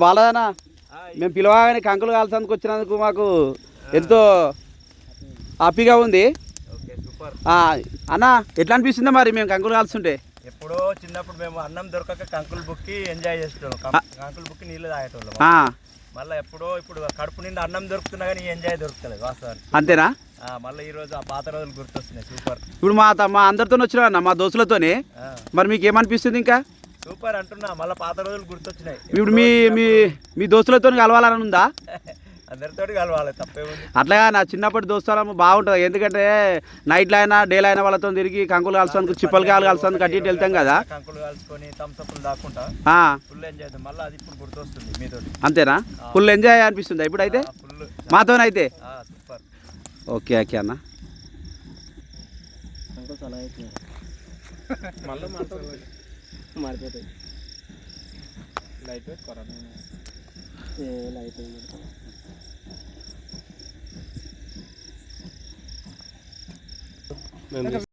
బాలదనా మేము పిలవగానే కంకులు కాల్చేందుకు వచ్చినందుకు మాకు ఎంతో హ్యాపీగా ఉంది. అన్న ఎట్లా అనిపిస్తుందో మరి మేము కంకులు కాల్చుంటే? ఎప్పుడో చిన్నప్పుడు మేము అన్నం దొరకక కంకులు బుక్కి ఎంజాయ్ చేసేటోళ్ళం, కంకులు బుక్కి నీళ్ళు తాగేటోళ్ళం. మళ్ళీ ఎప్పుడో ఇప్పుడు కడుపు నిండా అన్నం దొరుకుతున్నా కానీ ఎంజాయ్ దొరుకుతలేదు వాస్తవానికి. అంతేనా? మళ్ళీ ఈ రోజు ఆ పాత రోజులు గుర్తొస్తున్నాయి. సూపర్. ఇప్పుడు మా అందరితో వచ్చినా అన్న మా దోస్తులతోనే, మరి మీకు ఏమనిపిస్తుంది? ఇంకా సూపర్ అంటున్నా, మళ్ళీ పాత రోజులు గుర్తొచ్చినాయి. ఇప్పుడు మీ దోస్తులతో కలవాలని ఉందా? అందరితో కలవాలి, తప్పేముంది. అట్లాగా నా చిన్నప్పటి దోస్తాలం బాగుంటుంది. ఎందుకంటే నైట్లో అయినా డేలో అయినా వాళ్ళతో తిరిగి కంకులు కాల్చుతాను, చిప్పలు కాలు కాల్చుతాను కట్టి వెళ్తాం కదా. కంకులు కాల్చుకొని థమ్స్అప్లు దాక్కుంటా ఫుల్ ఎంజాయ్ అవుతాం. మళ్ళీ అది ఇప్పుడు గుర్తొస్తుంది మీతో. అంతేనా? ఫుల్ ఎంజాయ్ అనిపిస్తుంది ఇప్పుడైతే మాతోనైతే. సూపర్. ఓకే ఓకే అన్న. మారిపోతాయి లైట్ కరోనా లైట్